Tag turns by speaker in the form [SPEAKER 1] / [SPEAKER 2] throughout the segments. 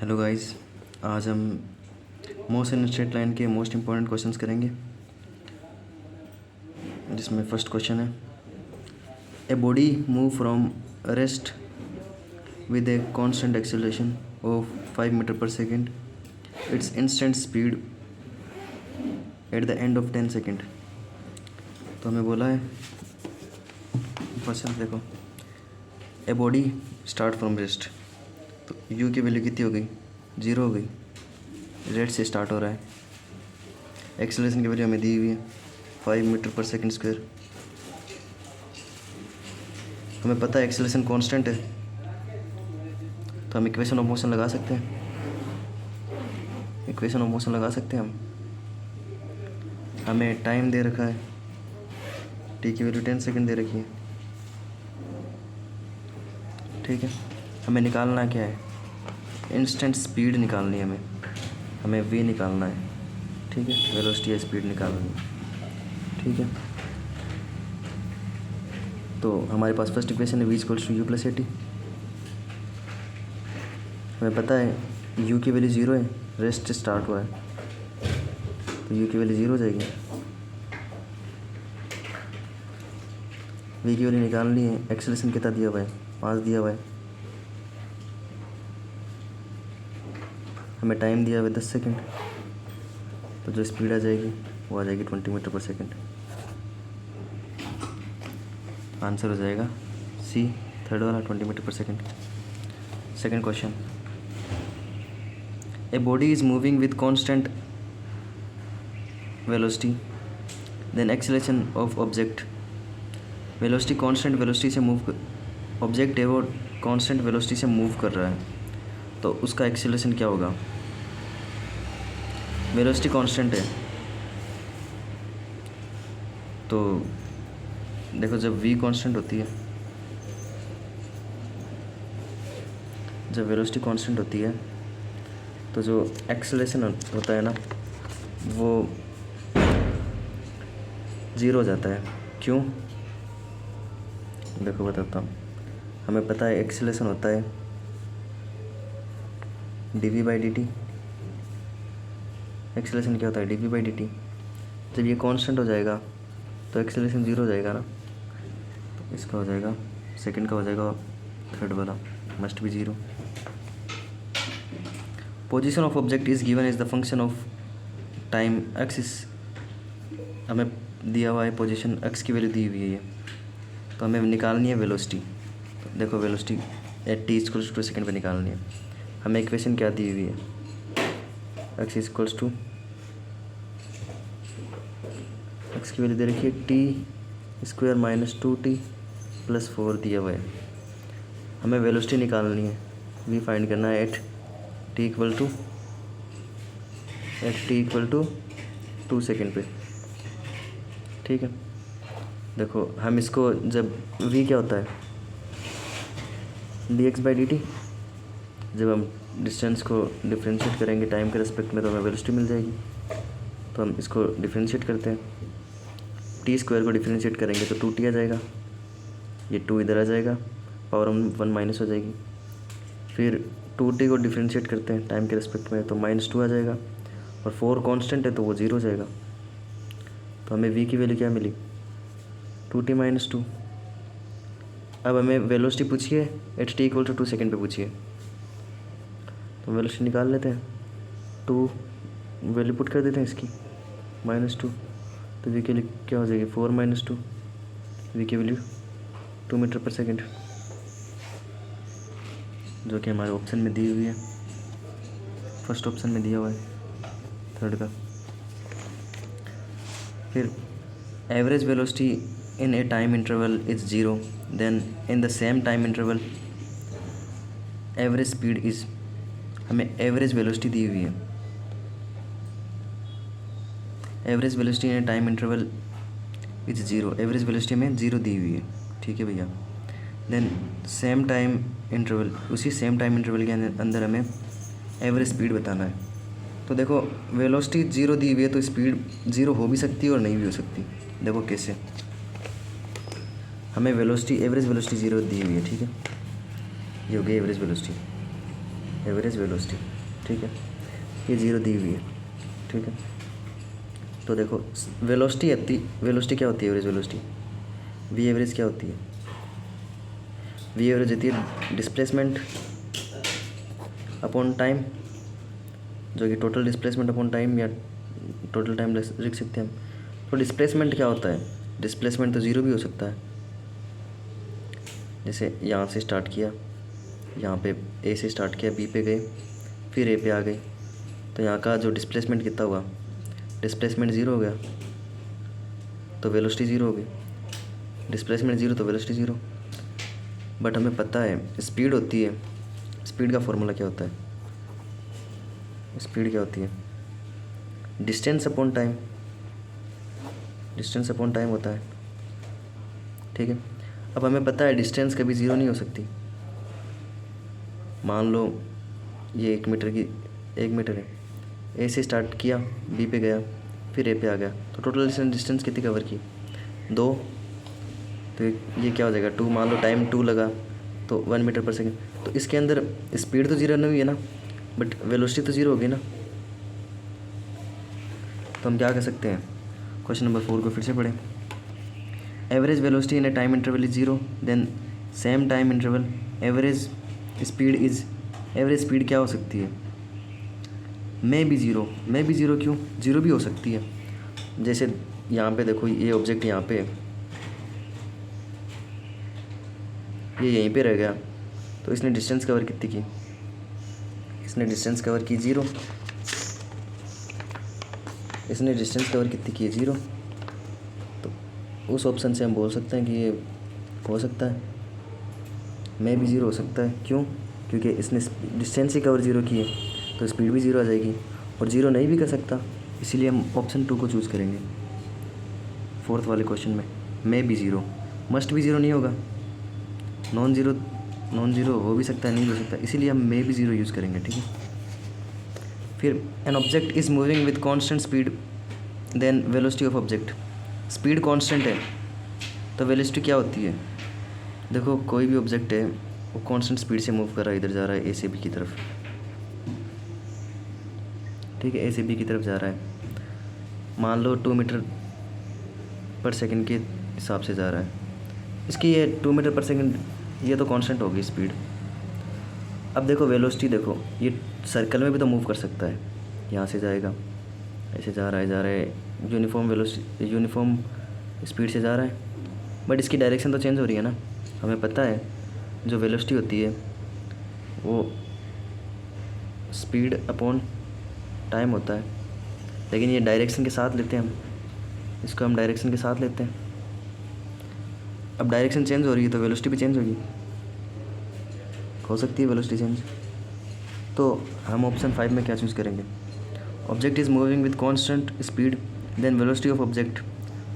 [SPEAKER 1] Hello guys, आज हम motion straight line के मोस्ट इम्पॉर्टेंट क्वेश्चंस करेंगे, जिसमें फर्स्ट क्वेश्चन है a body move from rest with a constant acceleration of 5 metre पर second, its instant speed at the end of 10 second. तो हमें बोला है क्वेश्चन, देखो a body start from rest, तो u की वैल्यू कितनी हो गई, 0 हो गई, रेट से स्टार्ट हो रहा है। एक्सेलरेशन की वैल्यू हमें दी हुई है 5 मीटर पर सेकंड स्क्वायर। हमें पता है एक्सेलरेशन कांस्टेंट है, तो हम इक्वेशन ऑफ मोशन लगा सकते हैं। इक्वेशन ऑफ मोशन लगा सकते हैं हम। हमें टाइम दे रखा है, टी की वैल्यू 10 सेकंड दे रखी है, ठीक है। हमें निकालना क्या है, इंस्टेंट स्पीड निकालनी है हमें v निकालना है, ठीक है। वेलोसिटी या स्पीड निकालनी है, ठीक है। तो हमारे पास फर्स्ट इक्वेशन है v equals to u plus a t. हमें पता है u की वैल्यू 0 है, रेस्ट स्टार्ट हुआ है, तो u की वैल्यू 0 हो जाएगी। v की वैल्यू निकालनी है, एक्सेलरेशन कितना दिया हुआ है, 5 दिया हुआ है। हमें टाइम दिया हुआ है 10 सेकेंड, तो जो स्पीड आ जाएगी वो आ जाएगी 20 मीटर पर सेकेंड। आंसर हो जाएगा सी, थर्ड वाला, 20 मीटर पर second. Second question, a body is moving with constant velocity then acceleration of object. Velocity constant velocity से मूव, ऑब्जेक्ट है वो कांस्टेंट वेलोसिटी से मूव कर रहा है, तो उसका एक्सेलरेशन क्या होगा। वेलोसिटी कांस्टेंट है, तो देखो जब v कांस्टेंट होती है, जब वेलोसिटी कांस्टेंट होती है तो जो एक्सेलरेशन होता है ना वो 0 हो जाता है। क्यों, देखो बताता हूँ। हमें पता है एक्सेलरेशन होता है dv बाई dt। एक्सेलरेशन क्या होता है, dv बाई dt। जब ये कांस्टेंट हो जाएगा तो एक्सेलरेशन 0 हो जाएगा ना, तो इसका हो जाएगा, सेकंड का हो जाएगा, थर्ड वाला must be 0। Position of object is given is the function of time axis. हमें दिया हुआ है पोजीशन, x की वैल्यू दी हुई है ये, तो हमें निकालनी है वेलोसिटी। तो देखो velocity at t equals to second पे निकालनी है। हमें इक्वेशन क्या दी हुई है, x इक्वल्स टू, x की वैल्यू दे रखी है T square minus 2t plus 4 दिया हुआ है। हमें वेलोसिटी निकालनी है, v फाइंड करना है at t equal to 2 second पे, ठीक है। देखो हम इसको, जब v क्या होता है dx बाई dt, जब हम डिस्टेंस को डिफ्रेंशिएट करेंगे टाइम के रेस्पेक्ट में तो हमें वेलोसिटी मिल जाएगी। तो हम इसको डिफ्रेंशिएट करते हैं, टी स्क्वायर को डिफ्रेंशिएट करेंगे तो 2t आ जाएगा, ये 2 इधर आ जाएगा, पावर 1 माइनस हो जाएगी। फिर 2t को डिफ्रेंशिएट करते हैं टाइम के रेस्पेक्ट में तो -2 आ जाएगा, और 4 कांस्टेंट है तो वो 0 हो जाएगा। तो हमें v की वैल्यू क्या मिली, 2t माइनस 2। अब हमें वेलोसिटी पूछिए at t equal to 2 second पे पूछिए, तो वेलोसिटी निकाल लेते हैं। 2 वैल्यू पुट कर देते हैं इसकी, -2, तो v की वैल्यू क्या हो जाएगी, 4 माइनस 2, v की वैल्यू 2 मीटर पर सेकेंड, जो कि हमारे ऑप्शन में दी हुई है, फर्स्ट ऑप्शन में दिया हुआ है, थर्ड का। फिर average velocity in a time interval is 0, then in the same time interval average speed is. हमें एवरेज वेलोसिटी दी हुई है, average velocity in a time interval is 0, average velocity में 0 दी हुई है, ठीक है भैया। देन सेम टाइम इंटरवल, उसी सेम टाइम इंटरवल के अंदर हमें एवरेज स्पीड बताना है। तो देखो वेलोसिटी 0 दी हुई है तो स्पीड 0 हो भी सकती है और नहीं भी हो सकती। देखो कैसे, हमें वेलोसिटी, एवरेज वेलोसिटी 0 दी हुई है, ठीक है, ये हो गई एवरेज वेलोसिटी। एवरेज वेलोसिटी, ठीक है, ये 0 दी हुई है, ठीक है। तो देखो वेलोसिटी क्या होती है, एवरेज वेलोसिटी, वी एवरेज क्या होती है, वी एवरेज होती है डिस्प्लेसमेंट अपॉन टाइम, जो कि टोटल डिस्प्लेसमेंट अपॉन टाइम या टोटल टाइम लिख सकते हैं हम। तो डिस्प्लेसमेंट क्या होता है, डिस्प्लेसमेंट तो 0 भी हो सकता है। जैसे यहाँ से स्टार्ट किया, यहाँ पे ए से स्टार्ट किया, बी पे गए, फिर ए पे आ गए, तो यहाँ का जो डिस्प्लेसमेंट कितना हुआ, डिस्प्लेसमेंट 0 हो गया, तो वेलोसिटी 0 हो गई। डिस्प्लेसमेंट 0 तो वेलोसिटी 0। बट हमें पता है स्पीड होती है, स्पीड का फॉर्मूला क्या होता है, स्पीड क्या होती है, distance upon time, distance upon time होता है, ठीक है। अब हमें पता है डिस्टेंस कभी 0 नहीं हो सकती। मान लो ये 1 मीटर है, ए से स्टार्ट किया, बी पे गया, फिर ए पे आ गया, तो टोटल डिस्टेंस कितनी कवर की, 2। तो ये क्या हो जाएगा 2, मान लो टाइम 2 लगा तो 1 मीटर पर सेकेंड। तो इसके अंदर स्पीड तो 0 नहीं है ना, बट वेलोसिटी तो 0 होगी ना। तो हम क्या कर सकते हैं, क्वेश्चन नंबर 4 को फिर से पढ़ें। Average velocity in a time interval is 0, then same time interval average speed क्या हो सकती है, मे बी 0। मे बी 0 क्यों, 0 भी हो सकती है। जैसे यहाँ पे देखो ये ऑब्जेक्ट यहाँ पे, ये यहीं पे रह गया, तो इसने डिस्टेंस कवर कितनी की, इसने डिस्टेंस कवर की 0, इसने डिस्टेंस कवर कितनी की है 0। तो उस ऑप्शन से हम बोल सकते हैं कि ये हो सकता है, मे भी 0 हो सकता है। क्यों, क्योंकि इसने डिस्टेंस ही कवर 0 की है, तो स्पीड भी 0 आ जाएगी, और 0 नहीं भी कर सकता, इसीलिए हम ऑप्शन 2 को चूज़ करेंगे। 4th वाले क्वेश्चन में मे भी 0, मस्ट भी 0 नहीं होगा, नॉन ज़ीरो हो भी सकता है, नहीं हो सकता, इसीलिए हम मे भी 0 यूज़ करेंगे, ठीक है। फिर an object is moving with constant speed, then velocity of object, speed constant है तो वेलोसिटी क्या होती है। देखो कोई भी ऑब्जेक्ट है वो कांस्टेंट स्पीड से मूव कर रहा है, इधर जा रहा है ए से बी की तरफ, ठीक है, ए से बी की तरफ जा रहा है, मान लो 2 मीटर पर सेकंड के हिसाब से जा रहा है, इसकी ये 2 मीटर पर सेकंड ये तो कांस्टेंट होगी स्पीड। अब देखो वेलोसिटी, देखो ये सर्कल में भी तो मूव कर सकता है, यहाँ से जाएगा, ऐसे जा रहा है, यूनिफॉर्म स्पीड से जा रहा है, बट इसकी डायरेक्शन तो चेंज हो रही है ना। हमें पता है जो वेलोसिटी होती है वो स्पीड अपॉन टाइम होता है, लेकिन ये डायरेक्शन के साथ लेते हैं हम, इसको हम डायरेक्शन के साथ लेते हैं। अब डायरेक्शन चेंज हो रही है तो वेलोसिटी भी चेंज होगी, हो सकती है वेलोसिटी चेंज। तो हम ऑप्शन 5 में क्या चूज़ करेंगे, object is moving with constant speed, then velocity of object.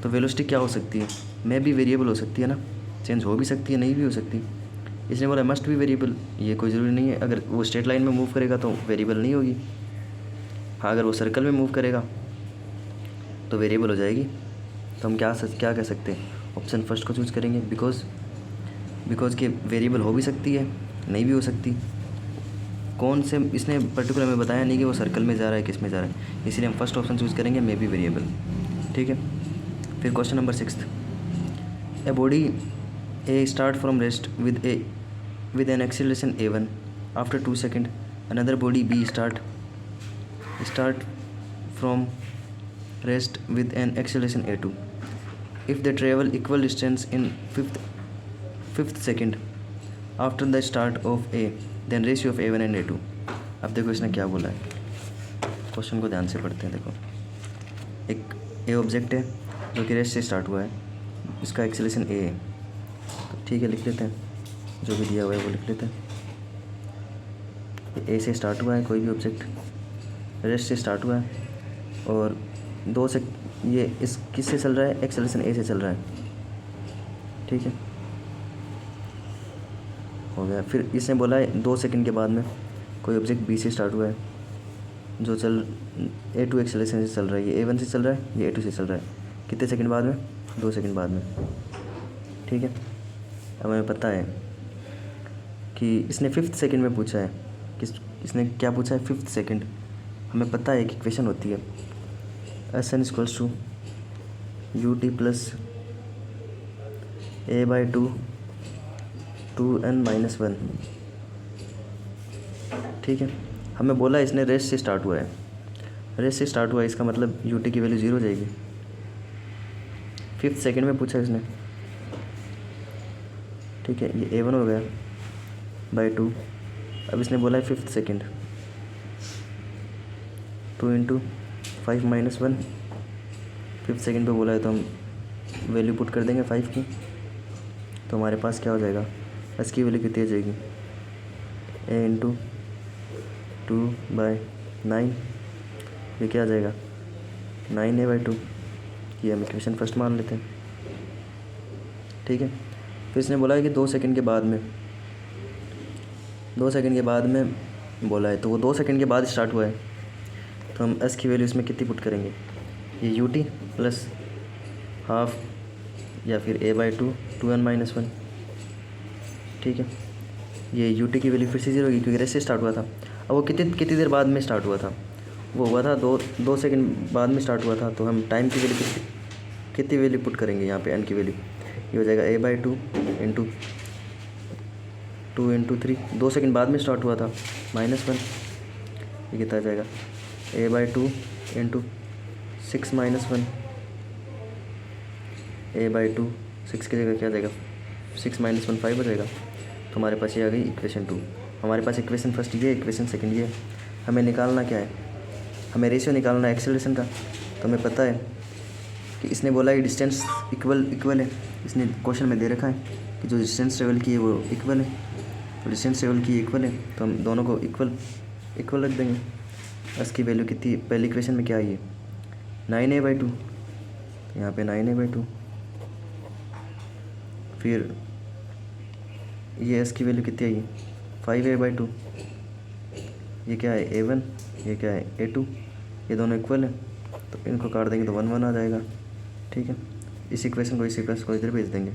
[SPEAKER 1] तो वेलोसिटी क्या हो सकती है, मे भी वेरिएबल हो सकती है ना, चेंज हो भी सकती है, नहीं भी हो सकती। इसने बोला मस्ट भी वेरिएबल, ये कोई ज़रूरी नहीं है, अगर वो स्ट्रेट लाइन में मूव करेगा तो वेरिएबल नहीं होगी, हाँ अगर वो सर्कल में मूव करेगा तो वेरिएबल हो जाएगी। तो हम क्या कह सकते हैं, ऑप्शन फर्स्ट को चूज़ करेंगे, बिकॉज के वेरिएबल हो भी सकती है, नहीं भी हो सकती। कौन से इसने पर्टिकुलर में बताया नहीं कि वो सर्कल में जा रहा है किस में जा रहा है, इसलिए हम फर्स्ट ऑप्शन चूज़ करेंगे, मे बी वेरिएबल, ठीक है। फिर question number 6, a body a start from rest with an acceleration a1 after 2 second, another body b start from rest with an acceleration a2 if they travel equal distance in fifth second after the start of A, then ratio of A1 and A2। अब देखो इसने क्या बोला है, question को ध्यान से पढ़ते हैं। देखो एक ए ऑब्जेक्ट है जो कि रेस्ट से स्टार्ट हुआ है, इसका एक्सेलरेशन ए है, तो ठीक है लिख लेते हैं, जो भी दिया हुआ है वो लिख लेते हैं। ए से स्टार्ट हुआ है, कोई भी ऑब्जेक्ट रेस्ट से स्टार्ट हुआ है, और 2 से ये इस किससे चल रहा है, एक्सेलरेशन ए से चल रहा है, ठीक है, हो गया। फिर इसने बोला है 2 सेकंड के बाद में कोई ऑब्जेक्ट बी से स्टार्ट हुआ है जो A2 एक्सेलरेशन से चल रहा है, ये A1 से चल रहा है, ये A2 से चल रहा है, कितने सेकंड बाद में, 2 सेकंड बाद में, ठीक है। अब हमें पता है कि इसने 5th सेकंड में पूछा है, इसने क्या पूछा है, 5th सेकंड। हमें पता है कि इक्वेशन होती है SN equals to UT plus A/2 2n-1। ठीक है, हमें बोला इसने रेस्ट से स्टार्ट हुआ है, रेस्ट से स्टार्ट हुआ है, इसका मतलब UT की वैल्यू 0 हो जाएगी। 5th सेकंड में पूछा इसने। ठीक है, ये A1 हो गया बाई 2। अब इसने बोला है 5th सेकंड, 2 × 5 - 1। 5th सेकंड पे बोला है तो हम वैल्यू पुट कर देंगे 5 की, तो हमारे पास क्या हो जाएगा, S की वैल्यू कितनी हो जाएगी, A × 2/9। ये क्या आ जाएगा, 9A/2। ये हम इक्वेशन फर्स्ट मान लेते हैं। ठीक है, फिर इसने बोला है कि 2 सेकंड के बाद में, 2 सेकंड के बाद में बोला है, तो वो 2 सेकंड के बाद स्टार्ट हुआ है, तो हम S की वैल्यू इसमें कितनी पुट करेंगे, ये UT प्लस हाफ या फिर A/2 2n-1। ठीक है, ये UT की वैल्यू फिर से 0 होगी क्योंकि रेस्ट से स्टार्ट हुआ था। अब वो कितनी देर बाद में स्टार्ट हुआ था, वो हुआ था 2 सेकंड बाद में स्टार्ट हुआ था, तो हम टाइम की वैल्यू कितनी वैल्यू पुट करेंगे यहाँ पे, N की वैल्यू। ये हो जाएगा A/2 × 2 × 3, 2 सेकंड बाद में स्टार्ट हुआ था, -1। ये कितना आ जाएगा, A/2 × 6 - 1। A/2 6 की जगह क्या आ जाएगा, 6 - 1 5 हो जाएगा। तो हमारे पास ये आ गई इक्वेशन 2। हमारे पास इक्वेशन फर्स्ट ये, इक्वेशन सेकंड ये। हमें निकालना क्या है, हमें रेशियो निकालना है एक्सेलरेशन का। तो हमें पता है कि इसने बोला है डिस्टेंस इक्वल है, इसने क्वेश्चन में दे रखा है कि जो डिस्टेंस ट्रेवल की है वो इक्वल है, तो डिस्टेंस ट्रेवल की इक्वल है, तो हम दोनों को इक्वल रख देंगे। एस की वैल्यू कितनी, पहली इक्वेशन में क्या आई है, 9A/2, यहाँ पे 9A/2। फिर ये एस की वैल्यू कितनी आई है, 5A/2। ये क्या है, A1, ये क्या है, A2। ये दोनों इक्वल है, तो इनको काट देंगे तो 1 1 आ जाएगा। ठीक है, इस इक्वेशन को इधर भेज देंगे,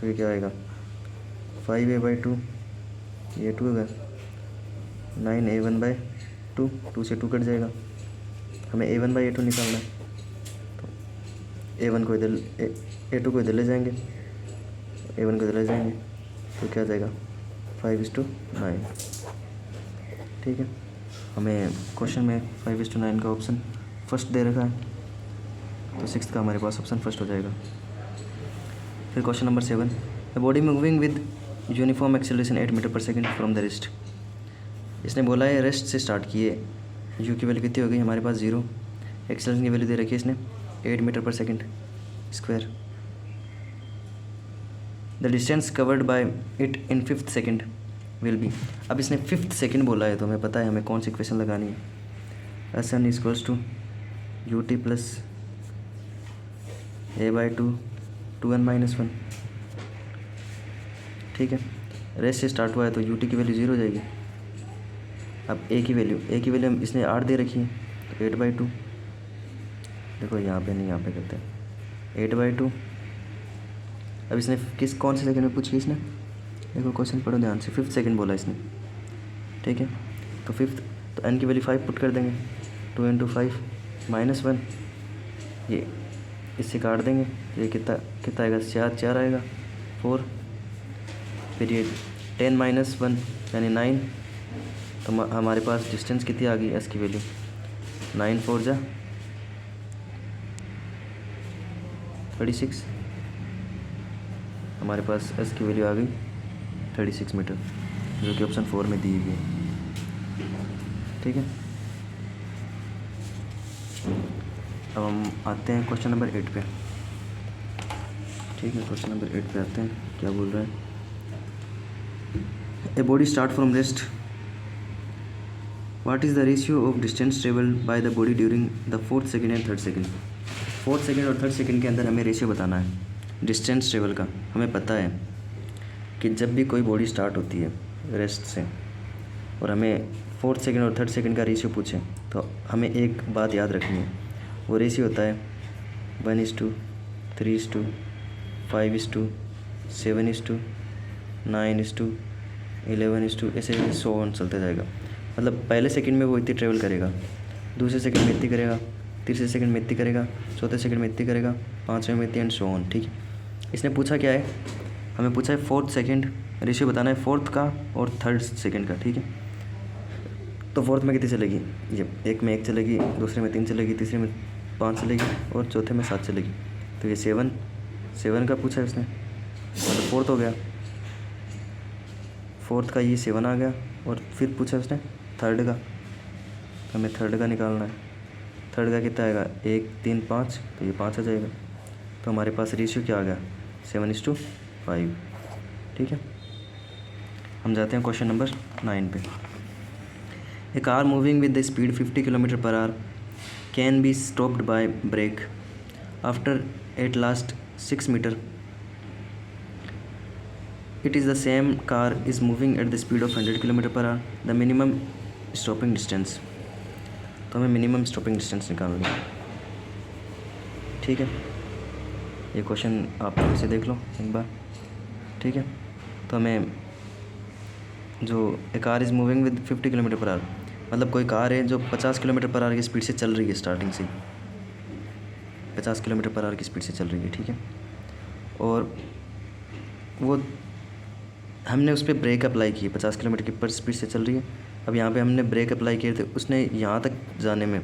[SPEAKER 1] तो ये क्या आएगा, 5A/2, ये 2 होगा, 9A1/2, 2 से 2 कट जाएगा। हमें A1/A2 निकालना है, तो A1 को इधर, A2 को इधर ले जाएंगे, A1 को इधर ले जाएंगे, तो क्या आ जाएगा, 5:9। ठीक है, हमें क्वेश्चन में 5:9 का ऑप्शन फर्स्ट दे रखा है, तो 6th का हमारे पास ऑप्शन फर्स्ट हो जाएगा। फिर question number 7, the body moving with uniform acceleration 8 metre पर सेकेंड फ्रॉम द रेस्ट। इसने बोला है रेस्ट से स्टार्ट किए, यू की वैल्यू कितनी हो गई हमारे पास 0, एक्सेलरेशन की वैल्यू दे रखी है इसने 8 मीटर पर second square. The distance covered by it in 5th second will be. अब इसने 5th सेकेंड बोला है, तो हमें पता है हमें कौन सी इक्वेशन लगानी है, SN equals to UT plus A/2 2n-1। ठीक है, रेस्ट से स्टार्ट हुआ है तो UT की वैल्यू 0 हो जाएगी। अब A की वैल्यू हम इसने 8 दे रखी है, तो 8/2, देखो यहाँ पे नहीं, यहाँ पे करते हैं 8/2। अब इसने कौन से सेकंड में पूछी इसने, देखो क्वेश्चन पढ़ो ध्यान से, 5th सेकंड बोला इसने। ठीक है, तो 5th, तो N की वैल्यू 5 पुट कर देंगे, 2 × 5 - 1, ये इससे काट देंगे, ये कितना आएगा, 4 आएगा, 4। फिर ये 10 - 1 यानी 9, तो हमारे पास डिस्टेंस कितनी आ गई, S की वैल्यू 9 4 जा 36। हमारे पास S की वैल्यू आ गई 36 मीटर, जो कि ऑप्शन 4 में दी हुई है। ठीक है, अब हम आते हैं क्वेश्चन नंबर 8 पे। ठीक है, क्वेश्चन नंबर 8 पे आते हैं, क्या बोल रहा है, a body start from rest, what is the ratio of distance travelled by the body during the 4th second and 3rd second. 4th second और 3rd सेकेंड के अंदर हमें रेशियो बताना है डिस्टेंस ट्रेवल का। हमें पता है कि जब भी कोई बॉडी स्टार्ट होती है रेस्ट से और हमें 4th सेकेंड और 3rd सेकेंड का रेशियो पूछे, तो हमें एक बात याद रखनी है, वो रेशियो होता है 1:3:5:7:9:9 11:1 ऐसे 100 चलता जाएगा। मतलब पहले सेकंड में वो इतनी ट्रेवल करेगा, दूसरे सेकंड में इतनी करेगा, तीसरे सेकंड में इतनी करेगा, चौथे सेकंड में इतनी करेगा, पाँचवें में इतनी एंड सो ऑन। ठीक है, इसने पूछा क्या है, हमें पूछा है फोर्थ सेकंड रेशियो बताना है, फोर्थ का और थर्ड सेकंड का। ठीक है, तो फोर्थ में कितनी चलेगी, ये एक में 1 चलेगी, दूसरे में 3 चलेगी, तीसरे में 5 चलेगी और चौथे में 7 चलेगी। तो ये 7 का पूछा है उसने, मतलब फोर्थ हो गया, फोर्थ का ये 7 आ गया। और फिर पूछा उसने थर्ड का, तो हमें थर्ड का निकालना है। थर्ड का कितना आएगा, 1 3 5, तो ये 5 आ जाएगा। तो हमारे पास रेशियो क्या आ गया, 7:5। ठीक है, हम जाते हैं क्वेश्चन नंबर 9 पे। A car moving with the speed 50 km/h can be stopped by brake after at last 6 metre. It is the same car is moving at the speed of 100 km/h. The minimum stopping distance. तो हमें minimum stopping distance निकालना है। ठीक है, ये question आप फिर से देख लो एक बार। ठीक है, तो हमें जो a car is moving with 50 km/h, मतलब कोई कार है जो 50 km/h की स्पीड से चल रही है, स्टार्टिंग से 50 km/h की स्पीड से चल रही है। ठीक है, और वो हमने उस पर ब्रेक अप्लाई की, 50 किलोमीटर की पर स्पीड से चल रही है। अब यहाँ पे हमने ब्रेक अप्लाई किए थे, उसने यहाँ तक जाने में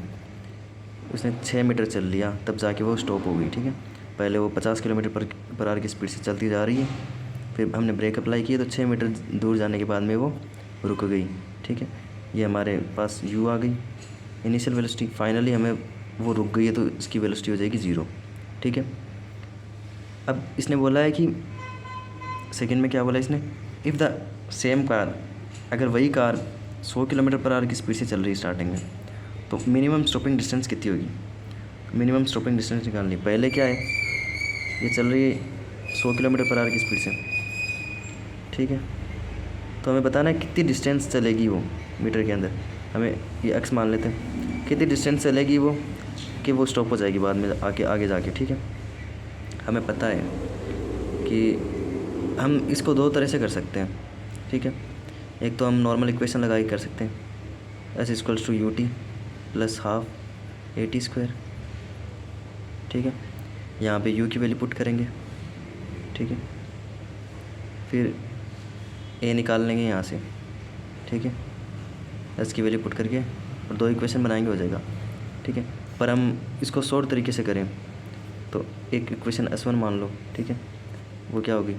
[SPEAKER 1] उसने 6 मीटर चल लिया, तब जाके वो स्टॉप हो गई। ठीक है, पहले वो 50 km/h की स्पीड से चलती जा रही है, फिर हमने ब्रेक अप्लाई किए तो 6 मीटर दूर जाने के बाद में वो रुक गई। ठीक है, ये हमारे पास u आ गई इनिशियल वेलोसिटी। फाइनली हमें वो रुक गई है तो इसकी वेलोसिटी हो जाएगी 0। ठीक है, अब इसने बोला है कि सेकंड में क्या बोला इसने, इफ़ द सेम कार, अगर वही कार 100 km/h की स्पीड से चल रही है स्टार्टिंग में, तो मिनिमम स्टॉपिंग डिस्टेंस कितनी होगी। मिनिमम स्टॉपिंग डिस्टेंस निकालनी। पहले क्या है, ये चल रही है 100 km/h की स्पीड से। ठीक है, तो हमें बताना है कितनी डिस्टेंस चलेगी वो मीटर के अंदर। हमें ये एक्स मान लेते हैं, कितनी डिस्टेंस चलेगी वो कि वो स्टॉप हो जाएगी बाद में आगे जाके। ठीक है, हमें पता है कि हम इसको 2 तरह से कर सकते हैं। ठीक है, एक तो हम नॉर्मल इक्वेशन लगा के कर सकते हैं, S=ut + ½ at²। ठीक है, यहाँ पे u की वैल्यू पुट करेंगे। ठीक है, फिर a निकाल लेंगे यहाँ से। ठीक है, s की वैल्यू पुट करके और 2 इक्वेशन बनाएंगे, हो जाएगा। ठीक है, पर हम इसको शॉर्ट तरीके से करें तो एक इक्वेशन S1 मान लो। ठीक है, वो क्या होगी,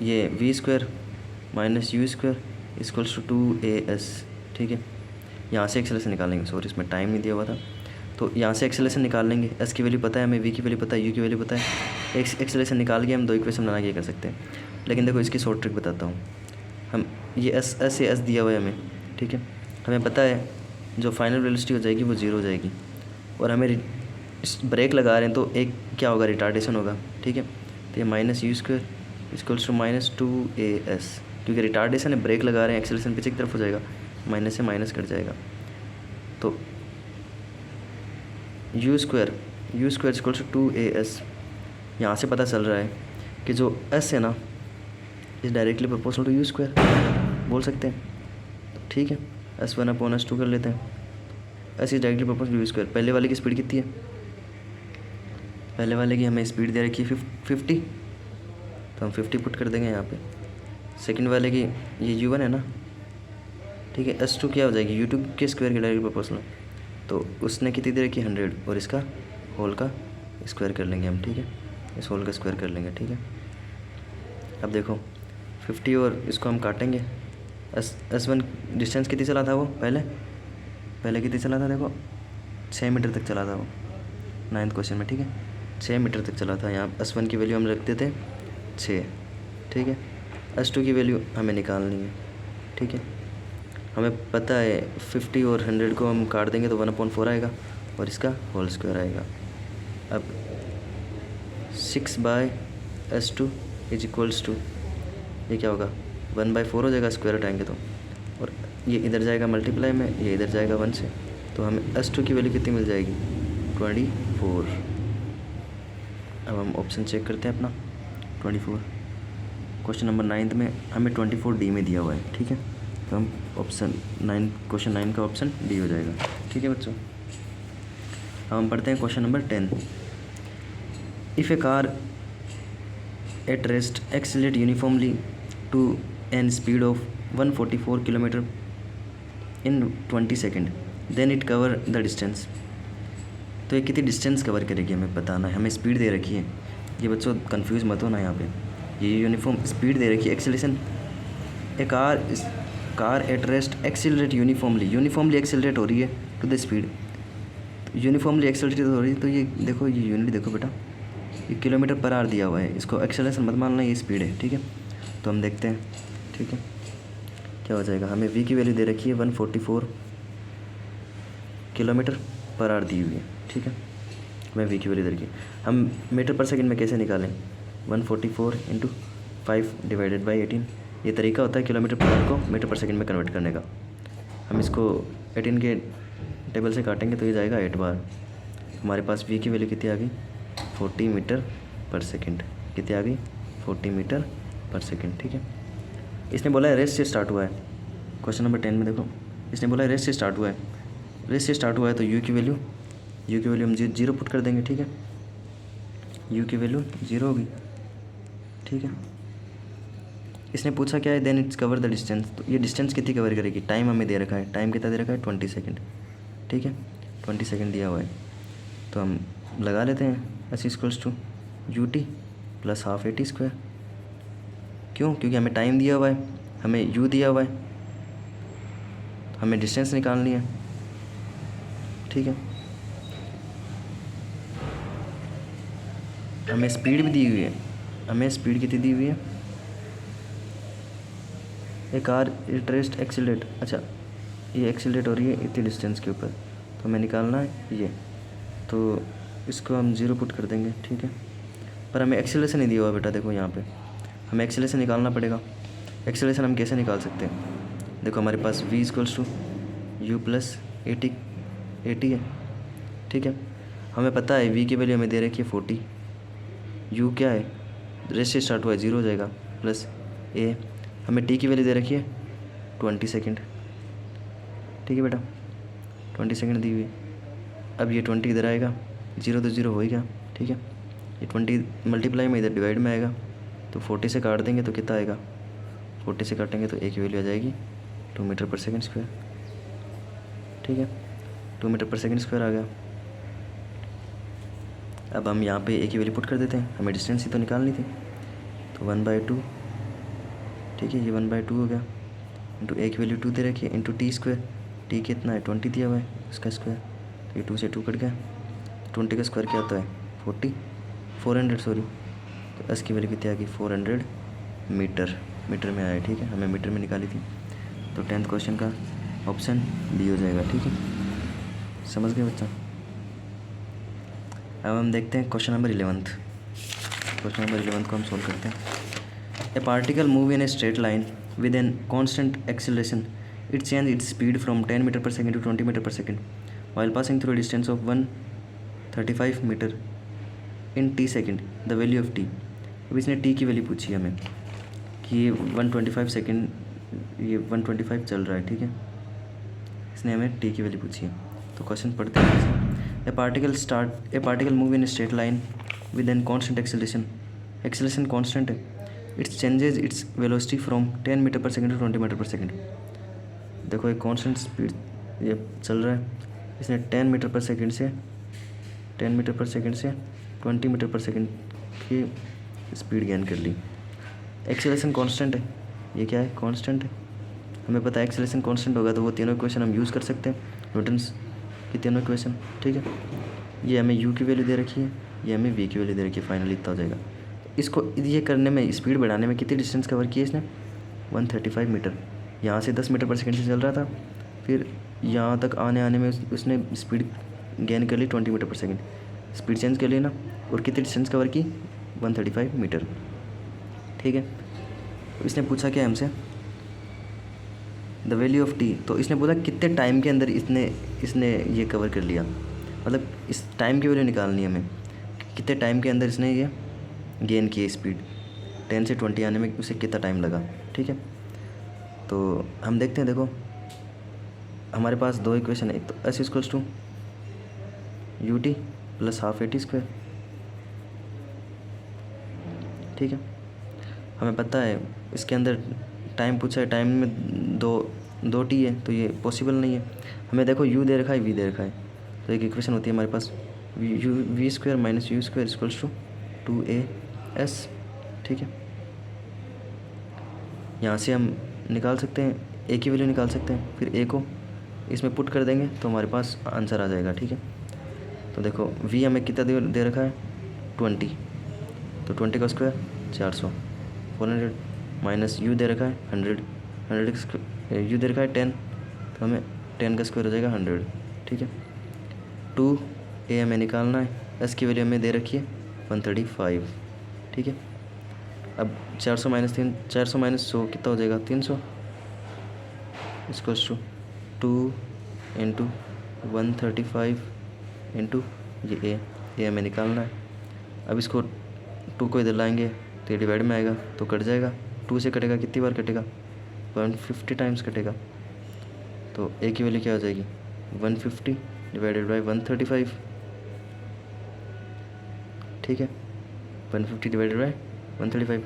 [SPEAKER 1] ये v² - u² = 2as। ठीक है, यहाँ से एक्सेलरेशन निकालेंगे, सॉरी इसमें टाइम नहीं दिया हुआ था, तो यहाँ से एक्सेलरेशन निकाल लेंगे। s की वैल्यू पता है हमें, v की वैल्यू पता है, u की वैल्यू पता है। एक्सेलरेशन निकाल के हम 2 इक्वेशन बना के कर सकते हैं। लेकिन देखो इसकी शॉर्ट ट्रिक बताता हूँ। हम ये s दिया हुआ है हमें। ठीक है, हमें पता है जो फाइनल वेलोसिटी हो जाएगी वो 0 हो जाएगी, और हमें ब्रेक लगा रहे हैं तो एक क्या होगा, रिटार्डेशन होगा। ठीक है, तो ये -u² = -2as, क्योंकि रिटार्डेशन है, ब्रेक लगा रहे हैं, एक्सेलरेशन पीछे की तरफ हो जाएगा, माइनस से माइनस कट जाएगा। तो u² = 2as। यहाँ से पता चल रहा है कि जो s है ना, is directly proportional to u², बोल सकते हैं। ठीक है, S1/S2 कर लेते हैं। s is directly proportional to u²। पहले वाले की स्पीड कितनी है, पहले वाले की हमें स्पीड दे रखी है 50, तो हम 50 पुट कर देंगे यहाँ पे। सेकंड वाले की ये u1 है ना, ठीक है, S2 क्या हो जाएगी, u2 के स्क्वायर के डायरेक्ट प्रोपोर्शनल, तो उसने कितनी दे रखी है 100, और इसका होल का स्क्वायर कर लेंगे हम। ठीक है, इस होल का स्क्वायर कर लेंगे। ठीक है, अब देखो 50 और इसको हम काटेंगे। S1 डिस्टेंस कितनी चला था वो, पहले कितनी चला था, देखो 6 मीटर तक चला था वो 9th क्वेश्चन में। ठीक है, 6 मीटर तक चला था। यहाँ S1 की वैल्यू हम रखते थे 6। ठीक है, S2 की वैल्यू हमें निकालनी है। ठीक है, हमें पता है 50 और 100 को हम काट देंगे तो 1/4 आएगा, और इसका होल स्क्वायर आएगा। अब 6/S2 = ये क्या होगा, 1/4 हो जाएगा, स्क्वायर हटाएंगे तो, और ये इधर जाएगा मल्टीप्लाई में, ये इधर जाएगा 1 से, तो हमें S2 की वैल्यू कितनी मिल जाएगी, 24। अब हम ऑप्शन चेक करते हैं अपना, 24। क्वेश्चन नंबर 9 में हमें 24D में दिया हुआ है, ठीक है, तो हम ऑप्शन 9, क्वेश्चन 9 का ऑप्शन डी हो जाएगा, ठीक है बच्चों। अब हम पढ़ते हैं question number 10। If a car at rest accelerate uniformly to an speed of 144 kilometre in 20 second then it cover the distance. तो ये कितनी डिस्टेंस कवर करेगी हमें बताना है, हमें स्पीड दे रखी है। ये बच्चों कंफ्यूज मत हो ना, यहाँ पे ये यूनिफॉर्म स्पीड दे रखी है, acceleration. A car at rest accelerate uniformly accelerate हो रही है to the speed, uniformly accelerate हो रही है। तो ये देखो, ये यूनिट देखो बेटा, ये किलोमीटर पर आवर दिया हुआ है, इसको एक्सेलरेशन मत मानना, ये स्पीड है, ठीक है। तो हम देखते हैं, ठीक है, क्या हो जाएगा। हमें v की वैल्यू दे रखी है 144 किलोमीटर पर आवर दी हुई है, ठीक है। हमें v की वैल्यू दे रखी है, हम मीटर पर सेकंड में कैसे निकालें। 144 × 5 / 18, ये तरीका होता है किलोमीटर पर आवर को मीटर पर सेकंड में कन्वर्ट करने का। हम इसको 18 के टेबल से काटेंगे तो ये जाएगा 8 बार। हमारे पास v की वैल्यू कितनी आ गई, 40 मीटर पर सेकंड। कितनी आ गई, 40 मीटर पर सेकंड, ठीक है। इसने बोला है रेस्ट से स्टार्ट हुआ है, क्वेश्चन नंबर 10 में देखो, इसने बोला है रेस्ट से स्टार्ट हुआ है। रेस्ट से स्टार्ट हुआ है तो u की वैल्यू हम 0 पुट कर देंगे, ठीक है। u की वैल्यू 0 होगी, ठीक है। इसने पूछा क्या है, then it's cover the distance. तो ये डिस्टेंस कितनी कवर करेगी, टाइम हमें दे रखा है, टाइम कितना दे रखा है, 20 सेकेंड, ठीक है। 20 सेकेंड दिया हुआ है, तो हम लगा लेते हैं s = ut + ½ AT²। क्यों, क्योंकि हमें टाइम दिया हुआ है, हमें u दिया हुआ है, हमें डिस्टेंस निकालनी है, ठीक है। हमें स्पीड भी दी हुई है, हमें स्पीड कितनी दी हुई है, एक कार रेस्ट एक्सीलरेट, अच्छा ये एक्सीलरेट हो रही है इतनी डिस्टेंस के ऊपर, तो हमें निकालना है ये, तो इसको हम 0 पुट कर देंगे, ठीक है। पर हमें एक्सीलरेशन नहीं दिया हुआ बेटा, देखो यहाँ पे हमें एक्सीलरेशन निकालना पड़ेगा। एक्सीलरेशन हम कैसे निकाल सकते हैं, देखो हमारे पास v = u + at है, ठीक है। हमें पता है v की वैल्यू हमें दे रखी है 40, u क्या है, रेस्ट से स्टार्ट हुआ है 0 हो जाएगा, प्लस a, हमें t की वैल्यू दे रखी है 20 सेकेंड, ठीक है बेटा, 20 सेकेंड दी हुई है। अब ये 20 इधर आएगा, 0 तो 0 हो ही गया, ठीक है। ये 20 मल्टीप्लाई में इधर डिवाइड में आएगा, तो 40 से काट देंगे तो कितना आएगा, 40 से काटेंगे तो a की वैल्यू आ जाएगी 2 मीटर पर सेकंड स्क्वायर, ठीक है। 2 मीटर पर सेकंड स्क्वायर आ गया। अब हम यहाँ पे a की वैल्यू पुट कर देते हैं, हमें डिस्टेंस ही तो निकालनी थी, तो 1/2, ठीक है, ये 1/2 हो गया, इंटू a की वैल्यू 2 दे रखी है, इंटू t², t कितना है 20 दिया हुआ है, उसका स्क्वायर, तो ये 2 से 2 कट गया, 20 का स्क्वायर क्या होता है 400 सॉरी, तो s की वैल्यू कितनी आ गई 400 मीटर में आया, ठीक है, हमें मीटर में निकाली थी। तो 10th क्वेश्चन का ऑप्शन डी हो जाएगा, ठीक है, समझ गए बच्चा। अब हम देखते हैं question number 11th। Question number 11th को हम सोल्व करते हैं। A particle move in a straight line with an constant acceleration, it change its speed from 10 metre पर सेकेंड टू 20 मीटर पर second while passing through a distance of 135 metre in t second, the value of t। अब इसने t की value पूछी हमें कि ये 125 second, ये 125 चल रहा है, ठीक है। इसने हमें t की वैल्यू पूछी है, तो क्वेश्चन पढ़ते हैं। A particle move in straight line with an constant acceleration constant है, its changes its velocity from 10 metre पर सेकेंड टू 20 मीटर पर सेकेंड। देखो एक कॉन्स्टेंट स्पीड ये चल रहा है, इसने 10 मीटर पर सेकेंड से 20 मीटर पर सेकेंड की स्पीड गेन कर ली। एक्सेलरेशन कांस्टेंट है, ये क्या है कांस्टेंट है, हमें पता है एक्सेलरेशन कांस्टेंट होगा तो वो तीनों इक्वेशन हम यूज़ कर सकते हैं, न्यूटन्स की तीनों इक्वेशन, ठीक है। ये हमें u की वैल्यू दे रखी है, ये हमें v की वैल्यू दे रखी है, फाइनली इतना हो जाएगा। इसको ये करने में, स्पीड बढ़ाने में कितनी डिस्टेंस कवर की है इसने 135 मीटर। यहाँ से 10 मीटर पर सेकेंड से चल रहा था, फिर यहाँ तक आने में उसने स्पीड गेन कर ली 20 मीटर पर सेकेंड, स्पीड चेंज कर ली ना, और कितनी डिस्टेंस कवर की 135 मीटर, ठीक है। इसने पूछा क्या हमसे, द वैल्यू ऑफ t, तो इसने बोला कितने टाइम के अंदर इसने ये कवर कर लिया, मतलब इस टाइम की वैल्यू निकालनी है हमें, कितने टाइम के अंदर इसने ये गेन किया स्पीड, 10 से 20 आने में उसे कितना टाइम लगा। ठीक है, तो हम देखते हैं। देखो हमारे पास दो इक्वेशन है, एक तो s equals to u t plus half a t square. ठीक है, हमें पता है इसके अंदर टाइम पूछा है, टाइम में दो टी है, तो ये पॉसिबल नहीं है। हमें देखो यू दे रखा है, वी दे रखा है, तो एक इक्वेशन होती है हमारे पास v square minus u square equals to 2as। ठीक है, यहाँ से हम निकाल सकते हैं, ए की वैल्यू निकाल सकते हैं, फिर ए को इसमें पुट कर देंगे तो हमारे पास आंसर आ जाएगा। ठीक है, तो देखो वी हमें कितना दे रखा है 20, तो 20 का स्क्वायर 400, 400 माइनस यू दे रखा है 100, 100 यू दे रखा है 10, तो हमें 10 का स्क्वायर हो जाएगा 100। ठीक है, 2 ए हमें निकालना है, एस की वैल्यू हमें दे रखी है 135। ठीक है, अब 400 माइनस 100 कितना हो जाएगा 300 इक्वल्स टू 2 इंटू 135 इंटू ये ए हमें निकालना है। अब इसको 2 को इधर लाएंगे तो ये डिवाइड में आएगा तो कट जाएगा, 2 से कटेगा कितनी बार कटेगा 150 टाइम्स कटेगा, तो ए की वैल्यू क्या हो जाएगी 150 डिवाइडेड बाई 135। ठीक है, 150 डिवाइडेड बाई 135।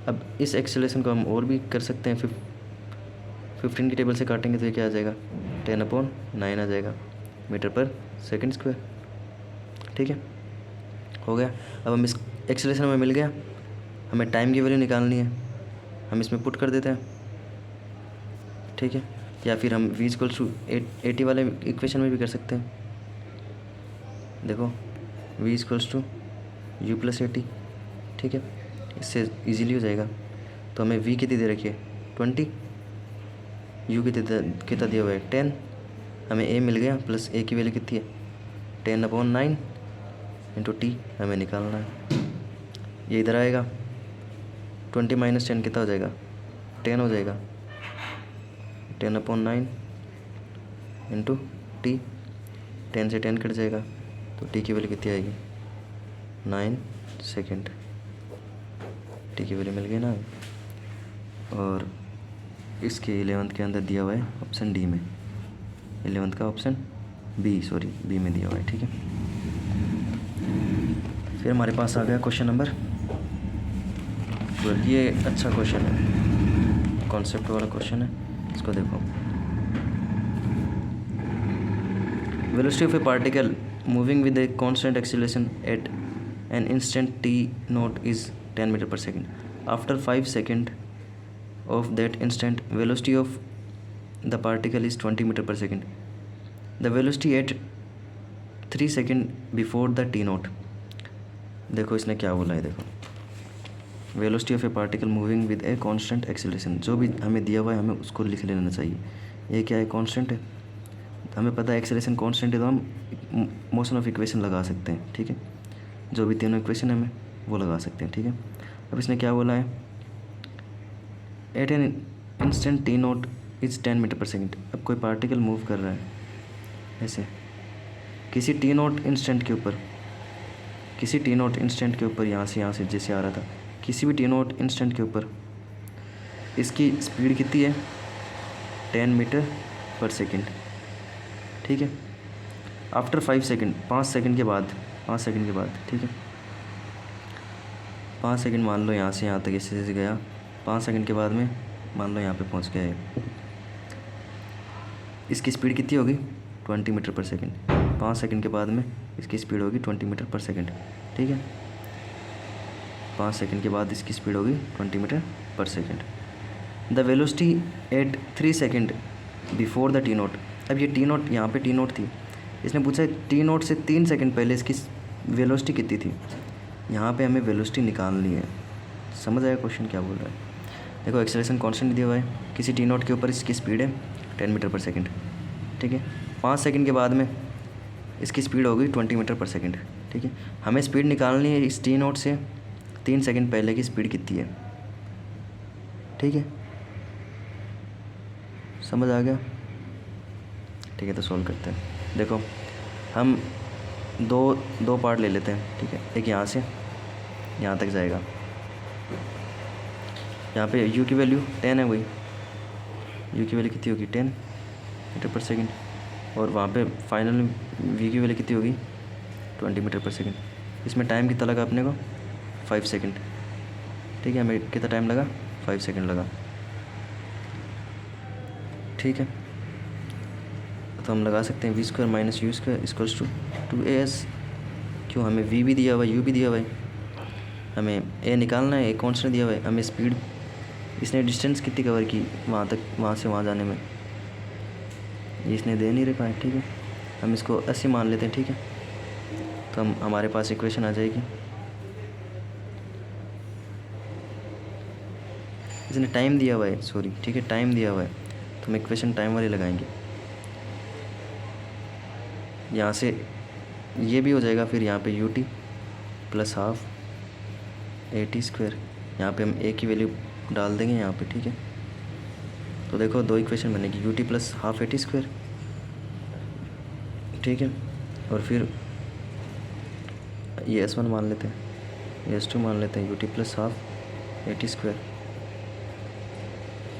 [SPEAKER 1] अब इस एक्सेलरेशन को हम और भी कर सकते हैं, 15 की टेबल से काटेंगे तो ये क्या आ जाएगा 10/9 आ जाएगा मीटर पर सेकंड स्क्वायर। ठीक है, हो गया। अब हम इस एक्सेलरेशन में मिल गया, हमें टाइम की वैल्यू निकालनी है, हम इसमें पुट कर देते हैं। ठीक है, या फिर हम v इक्वल्स टू 80 वाले इक्वेशन में भी कर सकते हैं। देखो v equals to u plus 80। ठीक है, इससे इजीली हो जाएगा। तो हमें v कितनी दे रखी है 20, u कितना दिया हुआ है 10, हमें a मिल गया, प्लस a की वैल्यू कितनी है 10/9 इंटू टी हमें निकालना है। ये इधर आएगा, 20 माइनस 10 कितना हो जाएगा 10 हो जाएगा, 10/9 इंटू टी, 10 से 10 कट जाएगा तो टी की वैल्यू कितनी आएगी 9 सेकेंड। टी की वैल्यू मिल गई ना। और इसके 11th के अंदर दिया हुआ है ऑप्शन डी में, 11th का ऑप्शन बी में दिया हुआ है। ठीक है, फिर हमारे पास आ गया क्वेश्चन नंबर 12। ये अच्छा क्वेश्चन है, कॉन्सेप्ट वाला क्वेश्चन है, इसको देखो। Velocity of a particle moving with a constant acceleration at an instant t naught is 10 metre पर second. After 5 second of that instant velocity of the particle is 20 meter per second. The velocity at 3 second before the t naught। देखो इसने क्या बोला है, देखो velocity of a particle moving with a constant acceleration, जो भी हमें दिया हुआ है हमें उसको लिख लेना चाहिए। ये क्या है कांस्टेंट है, हमें पता है एक्सीलरेशन कांस्टेंट है, तो हम मोशन ऑफ इक्वेशन लगा सकते हैं। ठीक है, जो भी तीनों इक्वेशन हमें वो लगा सकते हैं। ठीक है, अब इसने क्या बोला है at an instant t not is 10 metre पर सेकेंड। अब कोई पार्टिकल मूव कर रहा है ऐसे किसी टी नॉट इंस्टेंट के ऊपर, किसी टी नॉट इंस्टेंट के ऊपर, यहाँ से जैसे आ रहा था, किसी भी टी नॉट इंस्टेंट के ऊपर इसकी स्पीड कितनी है 10 मीटर पर सेकेंड। ठीक है, आफ्टर 5 सेकेंड, 5 सेकेंड के बाद, 5 सेकेंड के बाद, ठीक है 5 सेकेंड मान लो यहाँ से यहाँ तक ऐसे गया, 5 सेकंड के बाद में मान लो यहाँ पे पहुँच गया है, इसकी स्पीड कितनी होगी 20 मीटर पर सेकंड। 5 सेकंड के बाद में इसकी स्पीड होगी 20 मीटर पर सेकंड। ठीक है, 5 सेकंड के बाद इसकी स्पीड होगी 20 मीटर पर second. The velocity at 3 second before the T note. अब ये टी नोट, यहाँ पे टी नोट थी, इसने पूछा टी नोट से 3 सेकंड पहले इसकी वेलोसिटी कितनी थी। यहाँ पे हमें वेलोसिटी निकालनी है। समझ आया क्वेश्चन क्या बोल रहा है। देखो एक्सेलरेशन कांस्टेंट दिया हुआ है, किसी टी नोट के ऊपर इसकी स्पीड है 10 मीटर पर सेकंड। ठीक है, 5 सेकंड के बाद में इसकी स्पीड होगी 20 मीटर पर सेकंड। ठीक है, हमें स्पीड निकालनी है इस टी नोट से 3 सेकंड पहले की स्पीड कितनी है। ठीक है, समझ आ गया। ठीक है, तो सॉल्व करते हैं। देखो हम दो पार्ट ले लेते हैं। ठीक है, एक यहाँ से यहाँ तक जाएगा, यहाँ पे u की वैल्यू 10 है, वही u की वैल्यू कितनी होगी 10 मीटर पर सेकेंड, और वहाँ पे फाइनल में v की वैल्यू कितनी होगी 20 मीटर पर सेकेंड। इसमें टाइम कितना लगा अपने को 5 सेकेंड, ठीक है, हमें कितना टाइम लगा 5 सेकेंड लगा, ठीक है। तो हम लगा सकते हैं v square minus u square equals to 2as। क्यों, हमें v भी दिया हुआ है, u भी दिया हुआ है, हमें a निकालना है, a कॉन्स्टेंट दिया हुआ है, हमें स्पीड, इसने डिस्टेंस कितनी कवर की वहाँ तक, वहाँ से वहाँ जाने में, ये इसने दे नहीं रखा है, ठीक है। हम इसको 80 मान लेते हैं, ठीक है। तो हमारे पास इक्वेशन आ जाएगी, इसने टाइम दिया हुआ है, सॉरी, ठीक है, टाइम दिया हुआ है, तो हम इक्वेशन टाइम वाली लगाएंगे। यहाँ से ये भी हो जाएगा, फिर यहाँ पे ut plus half at square, यहाँ पे हम a की वैल्यू डाल देंगे यहाँ पे, ठीक है। तो देखो दो इक्वेशन बनेगी, ut plus half at square, ठीक है, और फिर ये s1 मान लेते हैं, ये s2 मान लेते हैं, ut plus half at square,